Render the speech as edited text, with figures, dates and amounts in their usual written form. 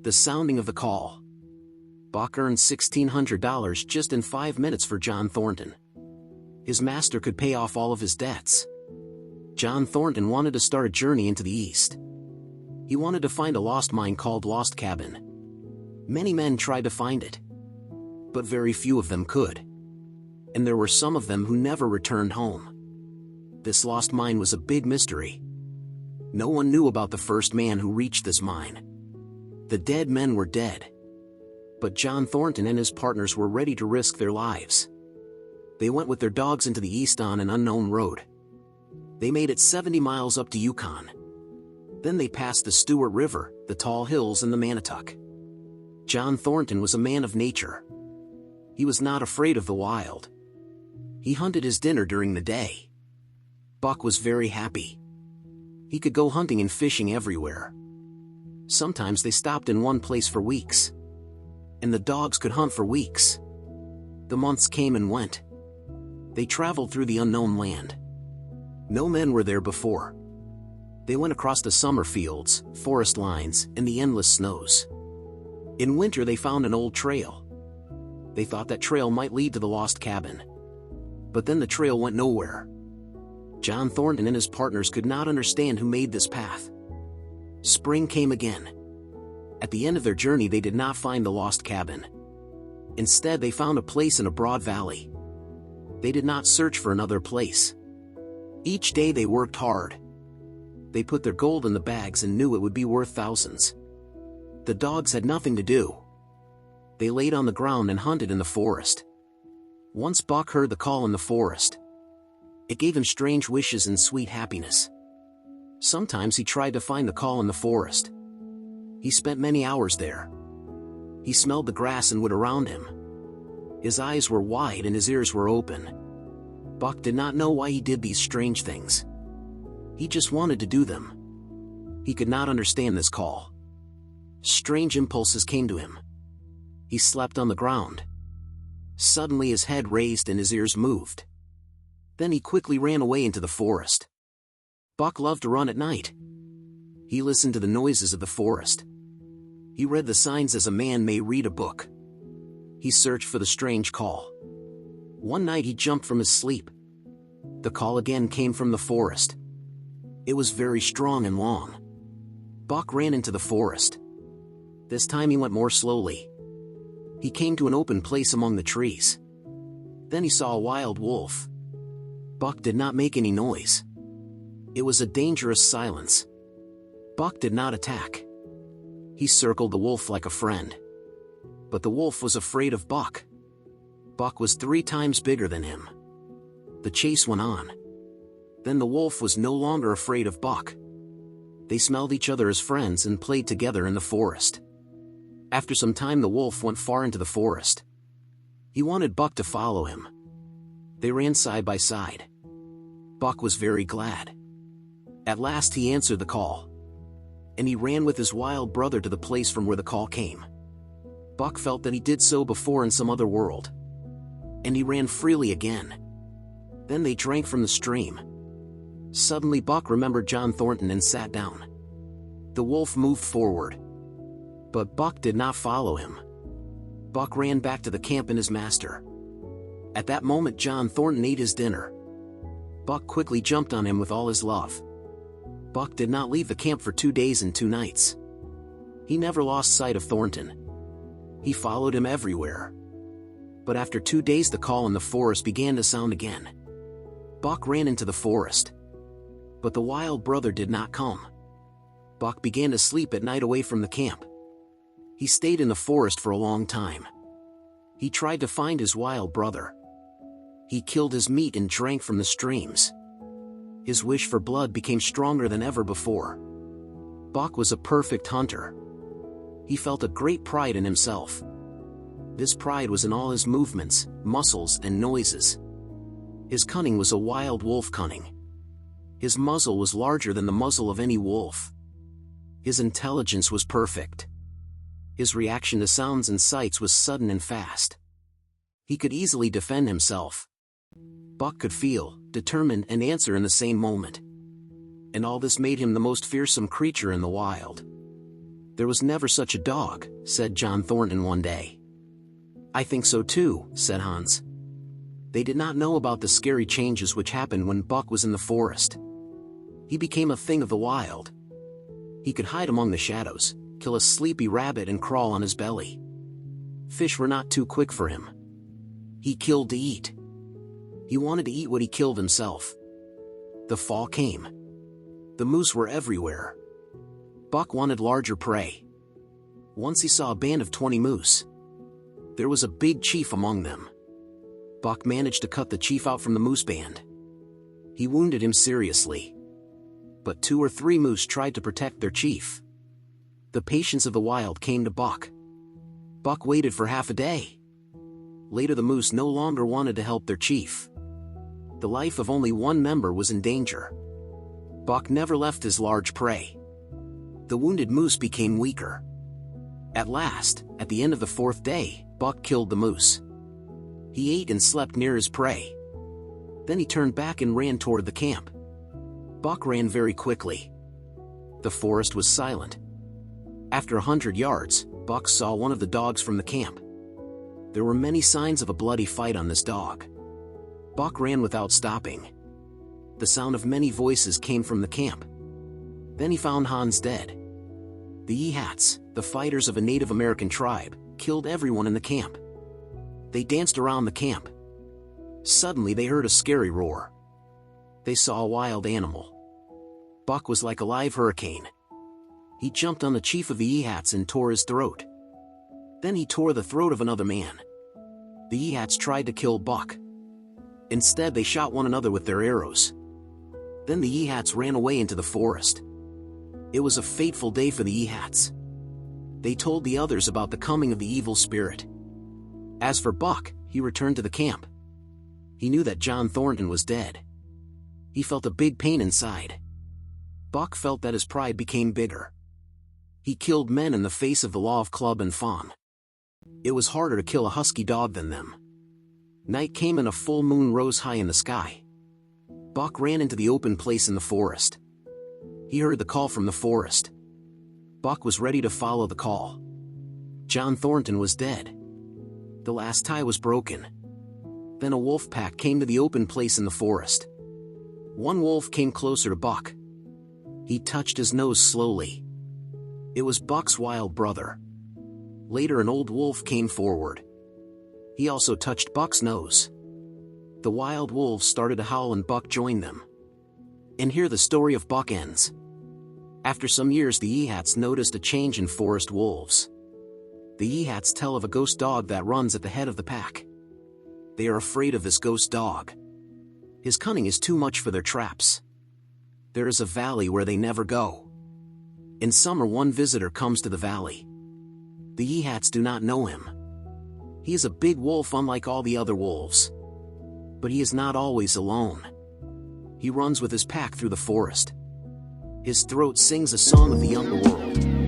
The sounding of the call. Buck earned $1,600 just in 5 minutes for John Thornton. His master could pay off all of his debts. John Thornton wanted to start a journey into the East. He wanted to find a lost mine called Lost Cabin. Many men tried to find it, but very few of them could. And there were some of them who never returned home. This lost mine was a big mystery. No one knew about the first man who reached this mine. The dead men were dead. But John Thornton and his partners were ready to risk their lives. They went with their dogs into the East on an unknown road. They made it 70 miles up to Yukon. Then they passed the Stewart River, the tall hills and the Manitouk. John Thornton was a man of nature. He was not afraid of the wild. He hunted his dinner during the day. Buck was very happy. He could go hunting and fishing everywhere. Sometimes they stopped in one place for weeks. And the dogs could hunt for weeks. The months came and went. They traveled through the unknown land. No men were there before. They went across the summer fields, forest lines, and the endless snows. In winter they found an old trail. They thought that trail might lead to the lost cabin. But then the trail went nowhere. John Thornton and his partners could not understand who made this path. Spring came again. At the end of their journey they did not find the lost cabin. Instead they found a place in a broad valley. They did not search for another place. Each day they worked hard. They put their gold in the bags and knew it would be worth thousands. The dogs had nothing to do. They laid on the ground and hunted in the forest. Once Buck heard the call in the forest. It gave him strange wishes and sweet happiness. Sometimes he tried to find the call in the forest. He spent many hours there. He smelled the grass and wood around him. His eyes were wide and his ears were open. Buck did not know why he did these strange things. He just wanted to do them. He could not understand this call. Strange impulses came to him. He slept on the ground. Suddenly his head raised and his ears moved. Then he quickly ran away into the forest. Buck loved to run at night. He listened to the noises of the forest. He read the signs as a man may read a book. He searched for the strange call. One night he jumped from his sleep. The call again came from the forest. It was very strong and long. Buck ran into the forest. This time he went more slowly. He came to an open place among the trees. Then he saw a wild wolf. Buck did not make any noise. It was a dangerous silence. Buck did not attack. He circled the wolf like a friend. But the wolf was afraid of Buck. Buck was 3 times bigger than him. The chase went on. Then the wolf was no longer afraid of Buck. They smelled each other as friends and played together in the forest. After some time the wolf went far into the forest. He wanted Buck to follow him. They ran side by side. Buck was very glad. At last he answered the call. And he ran with his wild brother to the place from where the call came. Buck felt that he did so before in some other world. And he ran freely again. Then they drank from the stream. Suddenly Buck remembered John Thornton and sat down. The wolf moved forward. But Buck did not follow him. Buck ran back to the camp and his master. At that moment John Thornton ate his dinner. Buck quickly jumped on him with all his love. Buck did not leave the camp for 2 days and 2 nights. He never lost sight of Thornton. He followed him everywhere. But after 2 days the call in the forest began to sound again. Buck ran into the forest. But the wild brother did not come. Buck began to sleep at night away from the camp. He stayed in the forest for a long time. He tried to find his wild brother. He killed his meat and drank from the streams. His wish for blood became stronger than ever before. Buck was a perfect hunter. He felt a great pride in himself. This pride was in all his movements, muscles, and noises. His cunning was a wild wolf cunning. His muzzle was larger than the muzzle of any wolf. His intelligence was perfect. His reaction to sounds and sights was sudden and fast. He could easily defend himself. Buck could feel, determine, and answer in the same moment. And all this made him the most fearsome creature in the wild. "There was never such a dog," said John Thornton one day. "I think so too," said Hans. They did not know about the scary changes which happened when Buck was in the forest. He became a thing of the wild. He could hide among the shadows, kill a sleepy rabbit and crawl on his belly. Fish were not too quick for him. He killed to eat. He wanted to eat what he killed himself. The fall came. The moose were everywhere. Buck wanted larger prey. Once he saw a band of 20 moose. There was a big chief among them. Buck managed to cut the chief out from the moose band. He wounded him seriously. But 2 or 3 moose tried to protect their chief. The patience of the wild came to Buck. Buck waited for half a day. Later the moose no longer wanted to help their chief. The life of only one member was in danger. Buck never left his large prey. The wounded moose became weaker. At last, at the end of the 4th day, Buck killed the moose. He ate and slept near his prey. Then he turned back and ran toward the camp. Buck ran very quickly. The forest was silent. After 100 yards, Buck saw one of the dogs from the camp. There were many signs of a bloody fight on this dog. Buck ran without stopping. The sound of many voices came from the camp. Then he found Hans dead. The Yehats, the fighters of a Native American tribe, killed everyone in the camp. They danced around the camp. Suddenly they heard a scary roar. They saw a wild animal. Buck was like a live hurricane. He jumped on the chief of the Yehats and tore his throat. Then he tore the throat of another man. The Yehats tried to kill Buck. Instead they shot one another with their arrows. Then the Yehats ran away into the forest. It was a fateful day for the Yehats. They told the others about the coming of the evil spirit. As for Buck, he returned to the camp. He knew that John Thornton was dead. He felt a big pain inside. Buck felt that his pride became bigger. He killed men in the face of the law of club and fawn. It was harder to kill a husky dog than them. Night came and a full moon rose high in the sky. Buck ran into the open place in the forest. He heard the call from the forest. Buck was ready to follow the call. John Thornton was dead. The last tie was broken. Then a wolf pack came to the open place in the forest. One wolf came closer to Buck. He touched his nose slowly. It was Buck's wild brother. Later an old wolf came forward. He also touched Buck's nose. The wild wolves started to howl and Buck joined them. And here the story of Buck ends. After some years the Yehats noticed a change in forest wolves. The Yehats tell of a ghost dog that runs at the head of the pack. They are afraid of this ghost dog. His cunning is too much for their traps. There is a valley where they never go. In summer one visitor comes to the valley. The Yehats do not know him. He is a big wolf unlike all the other wolves. But he is not always alone. He runs with his pack through the forest. His throat sings a song of the underworld.